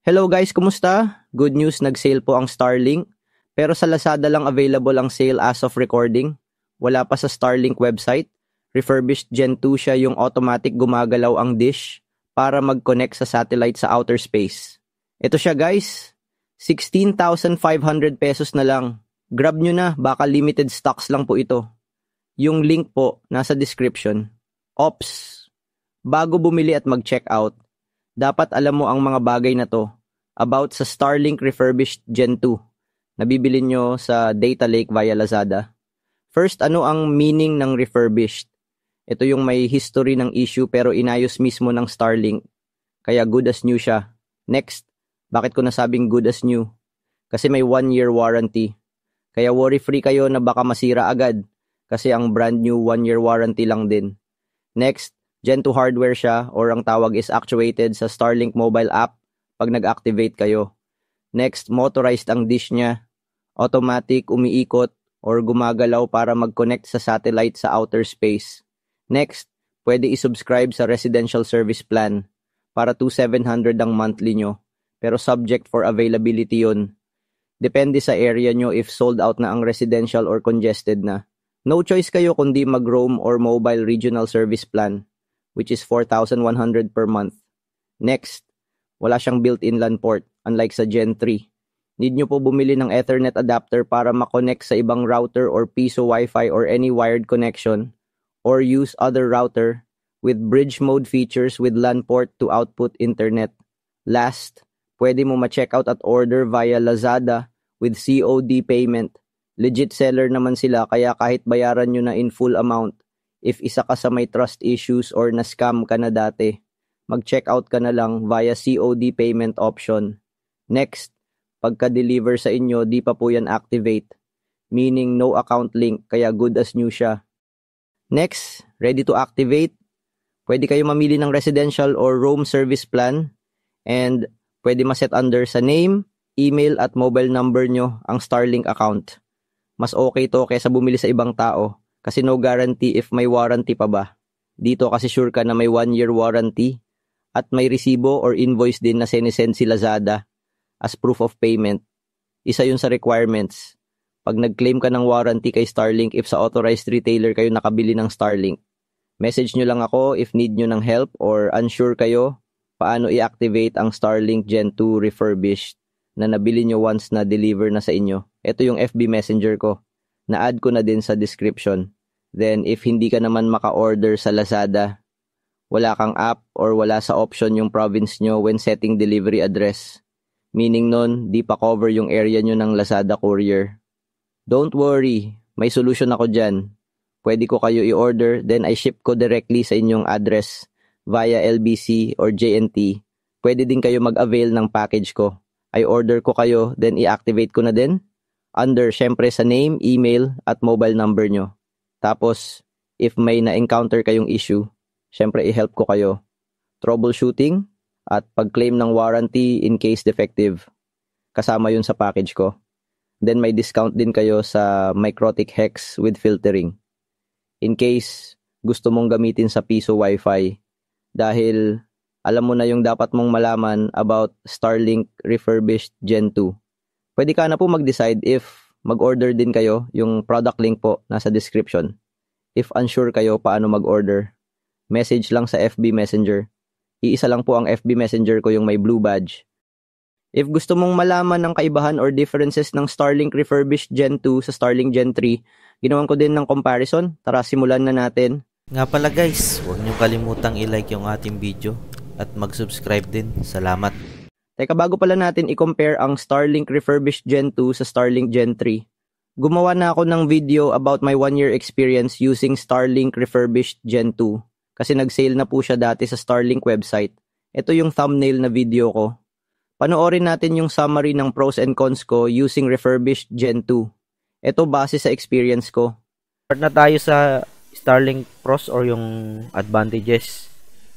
Hello guys, kumusta? Good news, nag-sale po ang Starlink. Pero sa Lazada lang available ang sale as of recording. Wala pa sa Starlink website. Refurbished Gen 2 siya, yung automatic gumagalaw ang dish para mag-connect sa satellite sa outer space. Ito siya guys, 16,500 pesos na lang. Grab nyo na, baka limited stocks lang po ito. Yung link po nasa description. Ops, bago bumili at mag-check out, dapat alam mo ang mga bagay na to about sa Starlink Refurbished Gen 2 na bibili nyo sa Data Lake via Lazada. First, ano ang meaning ng refurbished? Ito yung may history ng issue pero inayos mismo ng Starlink. Kaya good as new siya. Next, bakit ko nasabing good as new? Kasi may 1-year warranty. Kaya worry-free kayo na baka masira agad kasi ang brand new 1-year warranty lang din. Next, Gen 2 hardware siya or ang tawag is actuated sa Starlink mobile app pag nag-activate kayo. Next, motorized ang dish niya. Automatic, umiikot or gumagalaw para mag-connect sa satellite sa outer space. Next, pwede i-subscribe sa residential service plan para 2,700 ang monthly nyo. Pero subject for availability yun. Depende sa area nyo if sold out na ang residential or congested na. No choice kayo kundi mag-roam or mobile regional service plan, which is 4,100 per month. Next, wala siyang built-in LAN port, unlike sa Gen 3. Need nyo po bumili ng Ethernet adapter para makonect sa ibang router or piso Wi-Fi or any wired connection, or use other router with bridge mode features with LAN port to output internet. Last, pwede mo ma-check out at order via Lazada with COD payment. Legit seller naman sila kaya kahit bayaran nyo na in full amount, if isa ka sa may trust issues or na-scam ka na dati, mag-check out ka na lang via COD payment option. Next, pagka-deliver sa inyo, di pa po yan activate, meaning no account link, kaya good as new siya. Next, ready to activate? Pwede kayo mamili ng residential or roam service plan and pwede maset under sa name, email at mobile number nyo ang Starlink account. Mas okay to kaysa bumili sa ibang tao kasi no guarantee if may warranty pa ba. Dito kasi sure ka na may 1-year warranty at may resibo or invoice din na sinesend si Lazada as proof of payment. Isa yun sa requirements. Pag nag-claim ka ng warranty kay Starlink if sa authorized retailer kayo nakabili ng Starlink. Message nyo lang ako if need nyo ng help or unsure kayo paano i-activate ang Starlink Gen 2 refurbished na nabili nyo once na deliver na sa inyo. Ito yung FB Messenger ko. Na-add ko na din sa description. Then if hindi ka naman maka-order sa Lazada, wala kang app or wala sa option yung province nyo when setting delivery address. Meaning nun, di pa cover yung area nyo ng Lazada courier. Don't worry, may solution ako dyan. Pwede ko kayo i-order, then I ship ko directly sa inyong address via LBC or JNT. Pwede din kayo mag-avail ng package ko. I order ko kayo, then i-activate ko na din. Under, syempre sa name, email, at mobile number nyo. Tapos, if may na-encounter kayong issue, syempre i-help ko kayo. Troubleshooting at pag-claim ng warranty in case defective. Kasama yun sa package ko. Then may discount din kayo sa Microtic Hex with filtering. In case gusto mong gamitin sa piso Wi-Fi. Dahil alam mo na yung dapat mong malaman about Starlink Refurbished Gen 2. Pwede ka na po mag-decide if mag-order din kayo. Yung product link po nasa description. If unsure kayo paano mag-order, message lang sa FB Messenger. Iisa lang po ang FB Messenger ko yung may blue badge. If gusto mong malaman ng kaibahan or differences ng Starlink Refurbished Gen 2 sa Starlink Gen 3, ginawan ko din ng comparison. Tara, simulan na natin. Nga pala guys, huwag niyo kalimutang i-like yung ating video at mag-subscribe din. Salamat. Teka, bago pala natin i-compare ang Starlink Refurbished Gen 2 sa Starlink Gen 3, gumawa na ako ng video about my 1-year experience using Starlink Refurbished Gen 2 kasi nag-sale na po siya dati sa Starlink website. Ito yung thumbnail na video ko. Panoorin natin yung summary ng pros and cons ko using Refurbished Gen 2. Ito base sa experience ko. Start na tayo sa Starlink pros or yung advantages.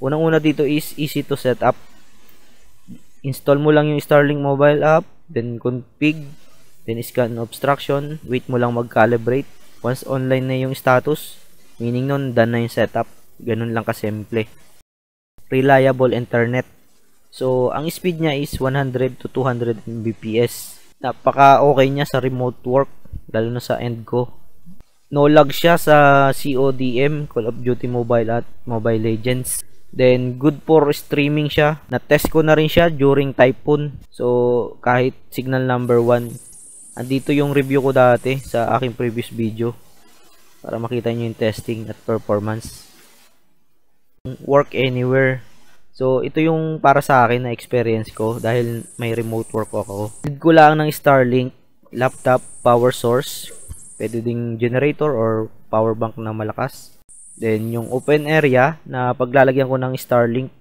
Unang-una dito is easy to set up. Install mo lang yung Starlink mobile app, then config, then scan obstruction, wait mo lang mag-calibrate. Once online na yung status, meaning nun done na yung setup. Ganun lang kasimple. Reliable internet. So, ang speed niya is 100 to 200 Mbps. Napaka okay niya sa remote work, lalo na sa end ko. No lag siya sa CODM, Call of Duty Mobile at Mobile Legends. Then, good for streaming siya. Na-test ko na rin siya during Typhoon. So, kahit signal number 1. Andito yung review ko dati sa aking previous video. Para makita nyo yung testing at performance. Work anywhere. So, ito yung para sa akin na experience ko dahil may remote work ako. Need ko lang ng Starlink, laptop, power source. Pwede ding generator or power bank na malakas. Then, yung open area na paglalagyan ko ng Starlink,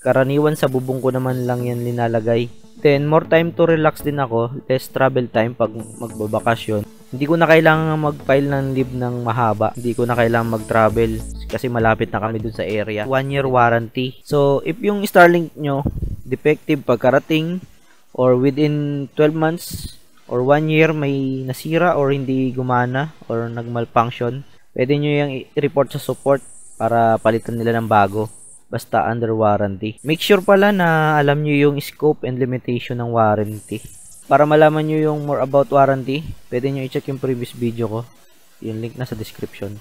karaniwan sa bubong ko naman lang yan linalagay. Then, more time to relax din ako, less travel time pag magbabakasyon. Hindi ko na kailangan mag-file ng leave ng mahaba. Hindi ko na kailangan mag-travel kasi malapit na kami dun sa area. 1 year warranty. So, if yung Starlink nyo defective pagkarating or within 12 months or 1 year may nasira or hindi gumana or nag-malfunction, pwede nyo yung i-report sa support para palitan nila ng bago. Basta under warranty. Make sure pala na alam nyo yung scope and limitation ng warranty. Para malaman nyo yung more about warranty, pwede nyo i-check yung previous video ko. Yung link nasa description.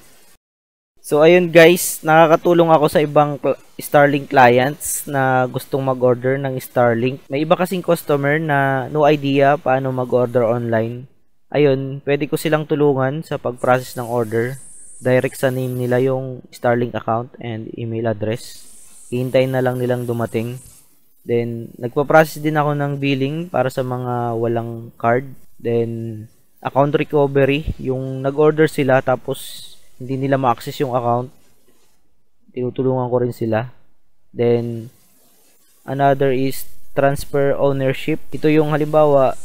So, ayun guys, nakakatulong ako sa ibang Starlink clients na gustong mag-order ng Starlink. May iba kasing customer na no idea paano mag-order online. Ayun, pwede ko silang tulungan sa pag-process ng order. Direct sa name nila yung Starlink account and email address. Hihintayin na lang nilang dumating. Then, nagpa-process din ako ng billing para sa mga walang card. Then, account recovery. Yung nag-order sila tapos hindi nila ma-access yung account. Tinutulungan ko rin sila. Then, another is transfer ownership. Ito yung halimbawa,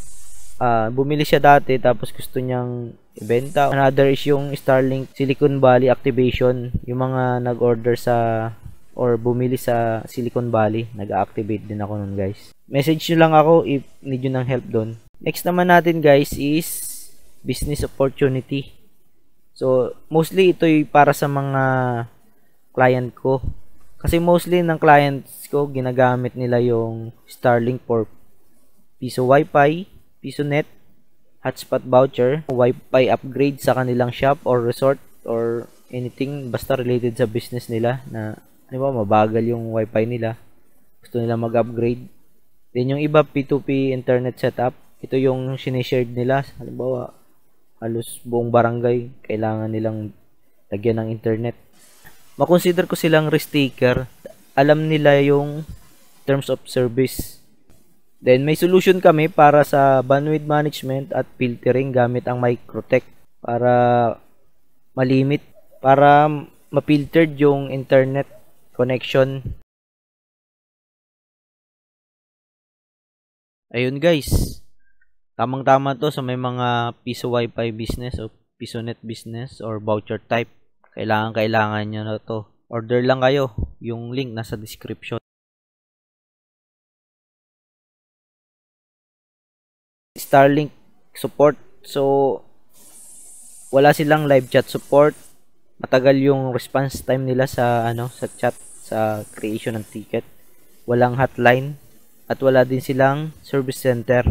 bumili siya dati tapos gusto niyang ibenta. Another is yung Starlink Silicon Valley activation. Yung mga nag-order sa or bumili sa Silicon Valley, nag-activate din ako nun guys. Message nyo lang ako if need nyo ng help doon. Next naman natin guys is business opportunity. So, mostly ito para sa mga client ko. Kasi mostly ng clients ko, ginagamit nila yung Starlink for piso Wi-Fi, piso net, hotspot voucher, Wi-Fi upgrade sa kanilang shop or resort or anything basta related sa business nila na mabagal yung wifi nila, gusto nila mag-upgrade. Then yung iba P2P internet setup, ito yung sinishare nila. Halimbawa, halos buong barangay kailangan nilang lagyan ng internet. Makonsider ko silang risk taker. Alam nila yung terms of service. Then may solution kami para sa bandwidth management at filtering gamit ang Microtech para malimit, para ma-filtered yung internet connection. Ayun guys, tamang-tama to sa may mga piso Wi-Fi business o piso net business or voucher type. Kailangan nyo na to. Order lang kayo. Yung link nasa description. Starlink support. So, wala silang live chat support. Matagal yung response time nila sa sa chat, sa creation ng ticket. Walang hotline at wala din silang service center.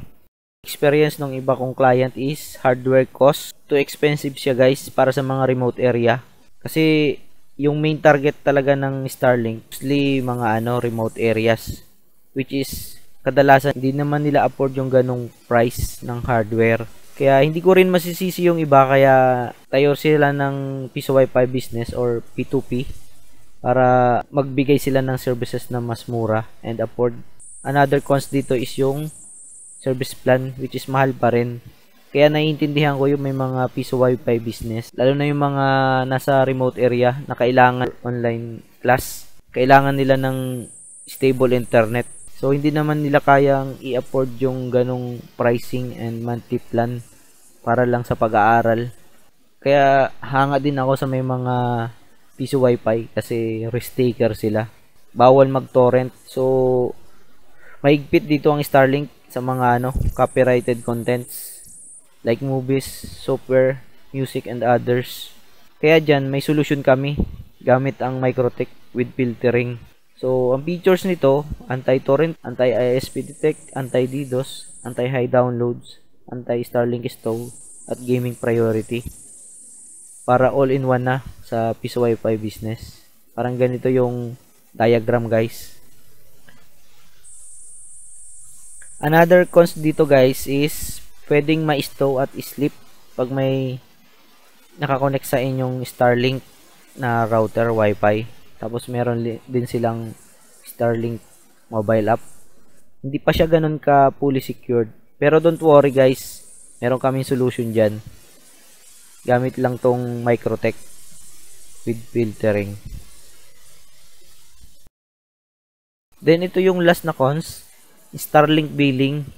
Experience ng iba kong client is hardware cost. Too expensive siya guys para sa mga remote area. Kasi yung main target talaga ng Starlink, mostly mga remote areas, which is kadalasan hindi naman nila afford yung ganong price ng hardware. Kaya hindi ko rin masisisi yung iba, kaya tayo sila ng piso Wi-Fi business or P2P para magbigay sila ng services na mas mura and afford. Another cons dito is yung service plan, which is mahal pa rin. Kaya naiintindihan ko yung may mga piso Wi-Fi business, lalo na yung mga nasa remote area na kailangan online class. Kailangan nila ng stable internet. So, hindi naman nila kayang i-afford yung ganong pricing and monthly plan para lang sa pag-aaral. Kaya, hanga din ako sa may mga piso Wi-Fi kasi risk taker sila. Bawal mag-torrent. So, mahigpit dito ang Starlink sa mga copyrighted contents like movies, software, music, and others. Kaya dyan, may solution kami gamit ang Microtech with filtering. So, ang features nito, anti-torrent, anti-ISP detect, anti-DDoS, anti-high downloads, anti-Starlink stow, at gaming priority. Para all-in-one na sa Piso Wi-Fi business. Parang ganito yung diagram, guys. Another cons dito, guys, is pwedeng ma-stow at sleep pag may nakakonect sa inyong Starlink na router Wi-Fi. Tapos meron din silang Starlink mobile app. Hindi pa siya ganun ka fully secured. Pero don't worry, guys. Meron kaming solution dyan. Gamit lang tong Microtech with filtering. Then ito yung last na cons, Starlink billing.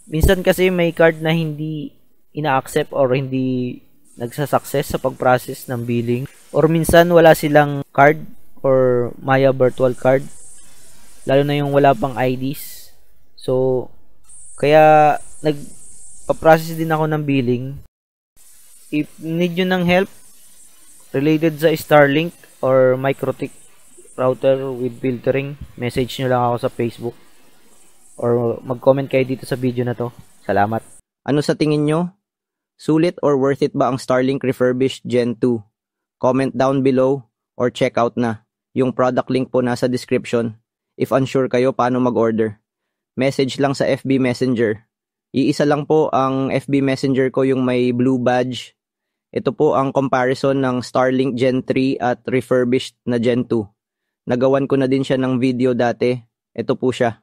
Minsan kasi may card na hindi ina-accept or hindi nagsasucess sa pag-process ng billing. Or minsan wala silang card or Maya virtual card. Lalo na yung wala pang IDs. So, kaya nagpa-process din ako ng billing. If need nyo ng help related sa Starlink or Microtech router with filtering, message nyo lang ako sa Facebook. Or mag-comment kayo dito sa video na to. Salamat. Ano sa tingin nyo? Sulit or worth it ba ang Starlink refurbished Gen 2? Comment down below or check out na. Yung product link po nasa description. If unsure kayo paano mag-order, message lang sa FB Messenger. Iisa lang po ang FB Messenger ko yung may blue badge. Ito po ang comparison ng Starlink Gen 3 at refurbished na Gen 2. Nagawan ko na din siya ng video dati. Ito po siya.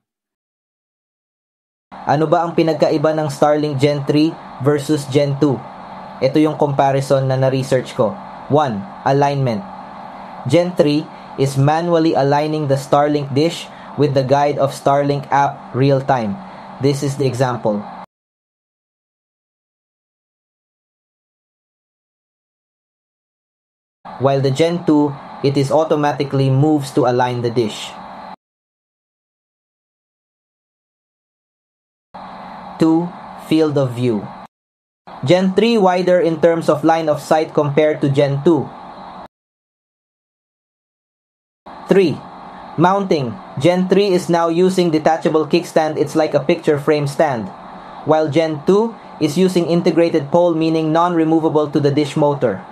Ano ba ang pinagkaiba ng Starlink Gen 3 versus Gen 2? Ito yung comparison na na-research ko. 1. Alignment. Gen 3 is manually aligning the Starlink dish with the guide of Starlink app real-time. This is the example. While the Gen 2, it is automatically moves to align the dish. 2. Field of view. Gen 3 wider in terms of line of sight compared to Gen 2. 3. Mounting. Gen 3 is now using detachable kickstand. It's like a picture frame stand. While Gen 2 is using integrated pole, meaning non-removable to the dish motor.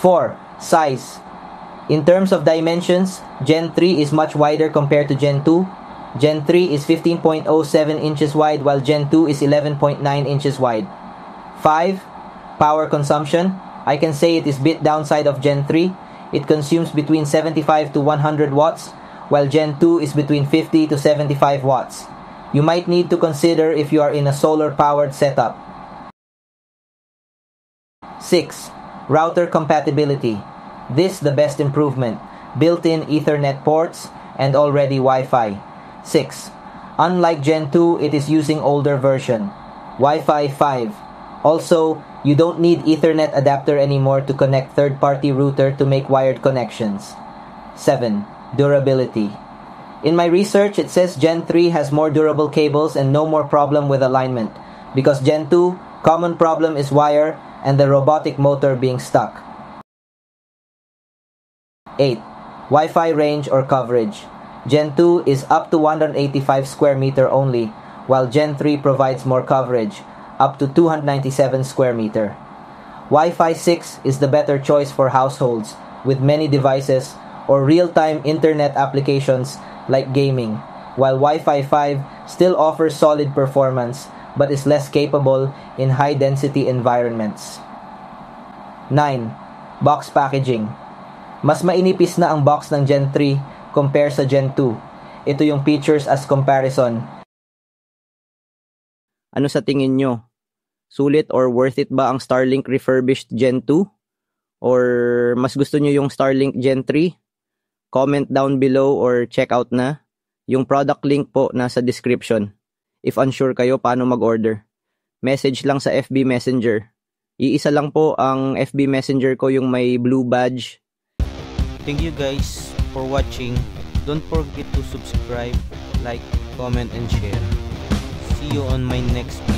4. Size. In terms of dimensions, Gen 3 is much wider compared to Gen 2. Gen 3 is 15.07 inches wide while Gen 2 is 11.9 inches wide. 5. Power consumption. I can say it is bit downside of Gen 3. It consumes between 75 to 100 watts while Gen 2 is between 50 to 75 watts. You might need to consider if you are in a solar powered setup. 6. Router compatibility. This the best improvement. Built-in Ethernet ports and already Wi-Fi. 6. Unlike Gen 2, it is using older version. Wi-Fi 5. Also, you don't need Ethernet adapter anymore to connect third-party router to make wired connections. 7. Durability. In my research, it says Gen 3 has more durable cables and no more problem with alignment. Because Gen 2, common problem is wire and the robotic motor being stuck. 8. Wi-Fi range or coverage. Gen 2 is up to 185 square meter only, while Gen 3 provides more coverage, up to 297 square meter. Wi-Fi 6 is the better choice for households with many devices or real-time internet applications like gaming, while Wi-Fi 5 still offers solid performance but is less capable in high-density environments. 9. Box packaging. Mas mainipis na ang box ng Gen 3 compare sa Gen 2. Ito yung features as comparison. Ano sa tingin nyo? Sulit or worth it ba ang Starlink refurbished Gen 2? Or mas gusto nyo yung Starlink Gen 3? Comment down below or check out na. Yung product link po nasa description. If unsure kayo paano mag-order, message lang sa FB Messenger. Iisa lang po ang FB Messenger ko yung may blue badge. Thank you guys for watching. Don't forget to subscribe, like, comment, and share. See you on my next video.